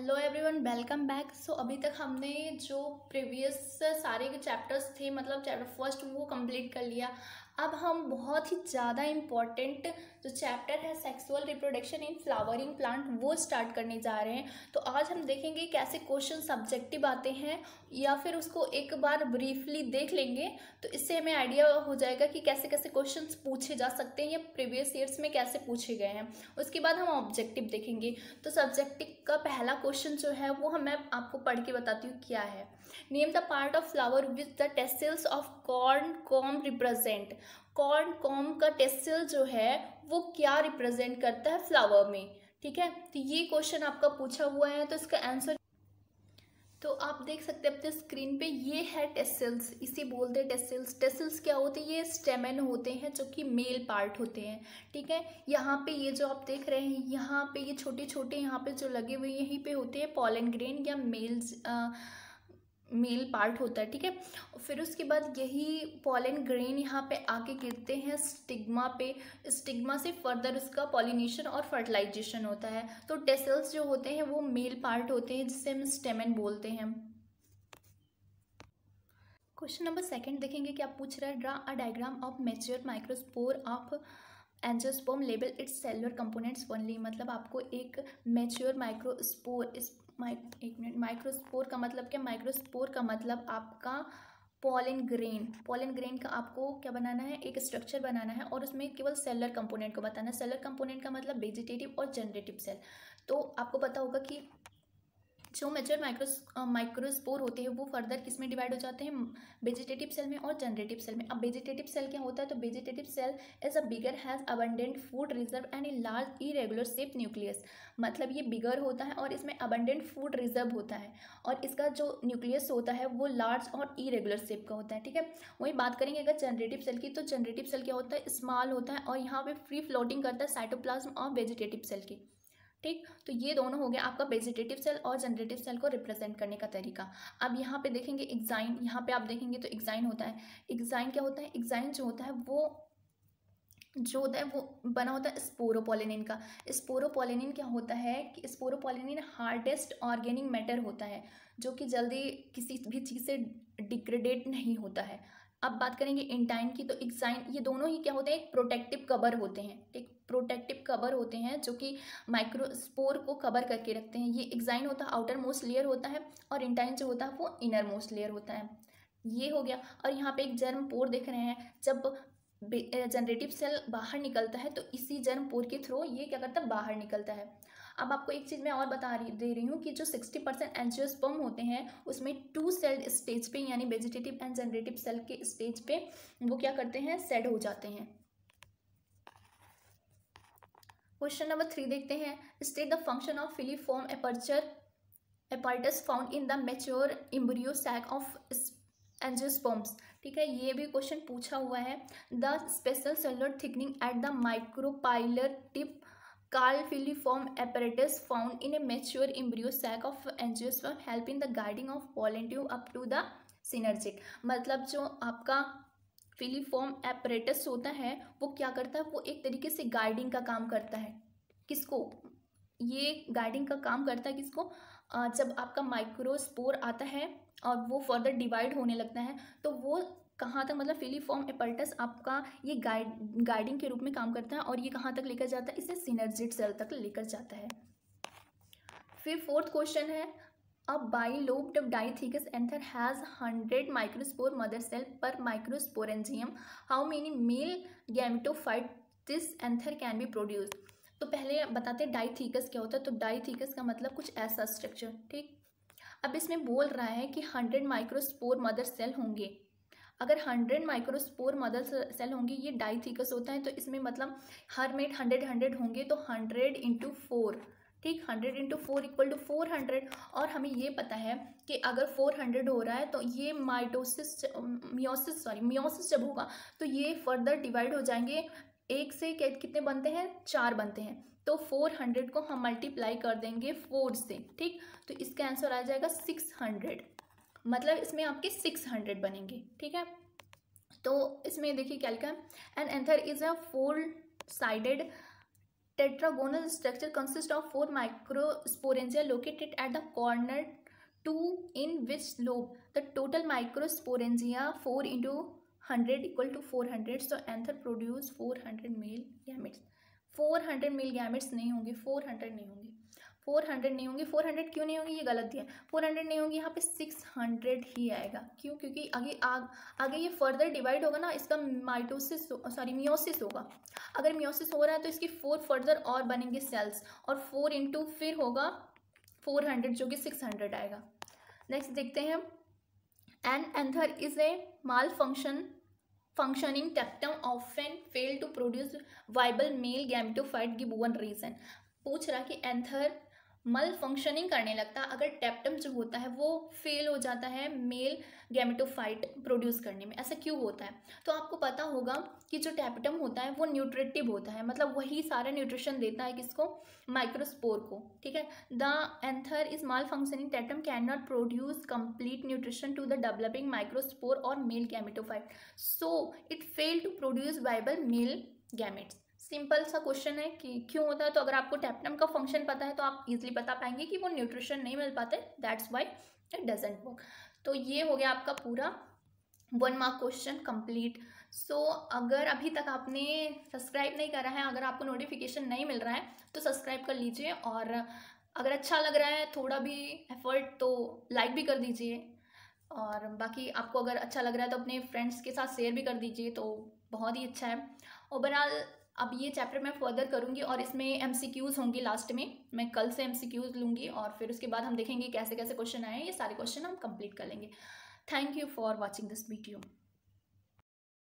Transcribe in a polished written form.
Hello everyone, welcome back. So अभी तक हमने जो प्रीवियस सारे के चैप्टर्स थे, मतलब चैप्टर फर्स्ट वो कंप्लीट कर लिया। अब हम बहुत ही ज़्यादा इम्पॉर्टेंट जो चैप्टर है sexual reproduction in flowering plant वो स्टार्ट करने जा रहे हैं। तो आज हम देखेंगे कैसे क्वेश्चन सब्जेक्टिव आते हैं या फिर उसको एक बार ब्रीफली देख लेंगे, तो इससे हमें आइडिया हो जाएगा कि कैसे कैसे क्वेश्चंस पूछे जा सकते हैं या प्रीवियस ईयर्स में कैसे पूछे गए हैं। उसके बाद हम ऑब्जेक्टिव देखेंगे। तो सब्जेक्टिव का पहला क्वेश्चन जो है वो मैं आपको पढ़ के बताती हूँ क्या है। Name the part of flower which the tassels of corn cob represent. Corn cob का टेसिल जो है वो क्या रिप्रेजेंट करता है फ्लावर में। ठीक है, तो ये क्वेश्चन आपका पूछा हुआ है, तो इसका आंसर तो आप देख सकते हैं अपने स्क्रीन पे, ये है टेसिल्स, इसे बोलते हैं टेसिल्स। टेसिल्स क्या होते हैं? ये स्टेमन होते हैं जो कि मेल पार्ट होते हैं। ठीक है, यहाँ पे ये जो आप देख रहे हैं, यहाँ पे ये छोटे छोटे यहाँ पे जो लगे हुए यहीं पे होते हैं पॉलन ग्रेन या मेल पार्ट होता है। ठीक है, फिर उसके बाद यही पॉलन ग्रेन यहाँ पे आके गिरते हैं स्टिग्मा पे। स्टिग्मा से फर्दर उसका पॉलिनेशन और फर्टिलाइजेशन होता है। तो टेसल्स जो होते हैं वो मेल पार्ट होते हैं जिसे हम स्टेमन बोलते हैं। क्वेश्चन नंबर सेकंड देखेंगे क्या पूछ रहा है। Draw a diagram of mature microspore of angiosperm label it's cellular components only. मतलब आपको एक मैच्योर माइक्रोस्पोर, एक मिनट, माइक्रोस्पोर का मतलब क्या? माइक्रोस्पोर का मतलब आपका पॉलन ग्रेन। पॉलन ग्रेन का आपको क्या बनाना है? एक स्ट्रक्चर बनाना है और उसमें केवल सेलुलर कंपोनेंट को बताना है। सेलुलर कंपोनेंट का मतलब वेजिटेटिव और जनरेटिव सेल। तो आपको पता होगा कि जो मेजर माइक्रोस्पोर होते हैं वो फर्दर किस में डिवाइड हो जाते हैं? वेजिटेटिव सेल में और जनरेटिव सेल में। अब वेजिटेटिव सेल क्या होता है? तो vegetative cell is a bigger, has abundant food reserve and a large irregular shape nucleus. मतलब ये बिगर होता है और इसमें अबंडेंट फूड रिजर्व होता है और इसका जो न्यूक्लियस होता है वो लार्ज और इरेगुलर शेप का होता है। ठीक है, वही बात करेंगे अगर जनरेटिव सेल की, तो जनरेटिव सेल क्या होता है? स्मॉल होता है और यहाँ पे फ्री फ्लोटिंग करता है साइटोप्लाज्म ऑफ वेजिटेटिव सेल की। ठीक, तो ये दोनों हो गया आपका वेजिटेटिव सेल और जनरेटिव सेल को रिप्रेजेंट करने का तरीका। अब यहाँ पे देखेंगे एग्जाइन, यहाँ पे आप देखेंगे तो एग्जाइन होता है। एग्जाइन क्या होता है? एग्जाइन जो होता है वो बना होता है स्पोरोपोलिनिन का। स्पोरोपोलिनिन क्या होता है कि स्पोरोपोलिनिन हार्डेस्ट ऑर्गेनिक मैटर होता है जो कि जल्दी किसी भी चीज़ से डिग्रेडेट नहीं होता है। अब बात करेंगे इंटाइन की, तो एग्जाइन, ये दोनों ही क्या होते हैं? एक प्रोटेक्टिव कवर होते हैं। एक प्रोटेक्टिव कवर होते हैं जो कि माइक्रोस्पोर को कवर करके रखते हैं। ये एग्जाइन होता है आउटर मोस्ट लेयर होता है और इंटाइन जो होता है वो इनर मोस्ट लेयर होता है। ये हो गया। और यहाँ पे एक जर्म पोर देख रहे हैं, जब जनरेटिव सेल बाहर निकलता है तो इसी जर्म पोर के थ्रू ये क्या करता है? बाहर निकलता है। अब आपको एक चीज़ मैं और दे रही हूँ कि जो 60% एंजियोस्पर्म होते हैं उसमें 2 सेल्ड स्टेज पे, यानी वेजिटेटिव एंड जनरेटिव सेल के स्टेज पे वो क्या करते हैं? सेड हो जाते हैं। क्वेश्चन नंबर 3 देखते हैं। State the function of filiform apparatus found in the mature embryo sac of angiosperms. ठीक है, ये भी क्वेश्चन पूछा हुआ है। The special cellular thickening at the micropylar tip called filiform apparatus found in a mature embryo sac of angiosperm help in the guiding of pollen tube up to the synergid. मतलब जो आपका filiform apparatus होता है वो क्या करता है? वो एक तरीके से गाइडिंग का काम करता है। किसको? ये गाइडिंग का काम करता है किसको? जब आपका माइक्रोस्पोर आता है और वो फर्दर डिवाइड होने लगता है तो वो कहाँ तक, मतलब फिलीफॉर्म एपरेटस आपका ये गाइडिंग के रूप में काम करता है और ये कहाँ तक लेकर जाता है? इसे सिनर्जिड सेल तक लेकर जाता है। फिर फोर्थ क्वेश्चन है, a bilobed diathecus anther has 100 microspore mother cell per microsporangium. How many male gametophyte this anther can be produced? तो पहले बताते हैं डाइथीकस क्या होता है। तो डाइथीकस का मतलब कुछ ऐसा स्ट्रक्चर। ठीक, अब इसमें बोल रहा है कि 100 माइक्रोस्पोर मदर सेल होंगे। अगर 100 माइक्रोस्पोर मदर सेल होंगे, ये डाइथीकस होता है, तो इसमें मतलब हर में 100 होंगे, तो 100 इंटू 4। ठीक, 100 इंटू 4 इक्वल टू 400। और हमें ये पता है कि अगर 400 हो रहा है तो ये मियोसिस जब होगा तो ये फर्दर डिवाइड हो जाएंगे। एक से कितने बनते हैं? 4 बनते हैं। तो 400 को हम मल्टीप्लाई कर देंगे 4 से। ठीक, तो इसका आंसर आ जाएगा 600। मतलब इसमें आपके 600 बनेंगे। ठीक है, तो इसमें देखिए क्या लिखा है। An anther is a 4 sided tetragonal structure consists of 4 microsporangia located at the corner 2 in which lobe the total microsporangia 4 into 100 equal to 400. So anther produce 400 male gametes. 400 male gametes नहीं होंगे, 400 नहीं होंगे, 400 नहीं होंगे। 400 क्यों नहीं होंगे, ये गलत दिया है। 400 नहीं होंगी, यहाँ पे 600 ही आएगा। क्यों? क्योंकि आगे ये फर्दर डिवाइड होगा ना, इसका मियोसिस होगा। अगर मियोसिस हो रहा है तो इसकी 4 फर्दर और बनेंगे सेल्स, और 4 इंटू फिर होगा 400 जो कि 600 आएगा। नेक्स्ट देखते हैं, an anther is a mall functioning tectum often fail to produce viable male gametophyte, give one reason। पूछ रहा कि एंथर मल फंक्शनिंग करने लगता है अगर टेप्टम जो होता है वो फेल हो जाता है मेल गैमेटोफाइट प्रोड्यूस करने में। ऐसा क्यों होता है? तो आपको पता होगा कि जो टेप्टम होता है वो न्यूट्रिटिव होता है, मतलब वही सारा न्यूट्रिशन देता है किसको, माइक्रोस्पोर को। ठीक है, the anther is malfunctioning tapetum can not produce complete nutrition to the developing microspore और male gametophyte, so it fail to produce viable male gametes. Simple सा क्वेश्चन है कि क्यों होता है। तो अगर आपको टेप्टम का फंक्शन पता है तो आप इजीली बता पाएंगे कि वो न्यूट्रिशन नहीं मिल पाते, that's why it doesn't work. तो ये हो गया आपका पूरा 1 मार्क क्वेश्चन कंप्लीट। सो अगर अभी तक आपने सब्सक्राइब नहीं करा है, अगर आपको नोटिफिकेशन नहीं मिल रहा है तो सब्सक्राइब कर लीजिए, और अगर अच्छा लग रहा है थोड़ा भी एफर्ट तो लाइक भी कर दीजिए, और बाकी आपको अगर अच्छा लग रहा है तो अपने फ्रेंड्स के साथ शेयर भी कर दीजिए, तो बहुत ही अच्छा है। ओवरऑल अब ये चैप्टर मैं फर्दर करूँगी और इसमें एमसीक्यूज़ होंगे लास्ट में, मैं कल से एमसीक्यूज़ लूँगी और फिर उसके बाद हम देखेंगे कैसे कैसे क्वेश्चन आए हैं। ये सारे क्वेश्चन हम कंप्लीट कर लेंगे। Thank you for watching this video.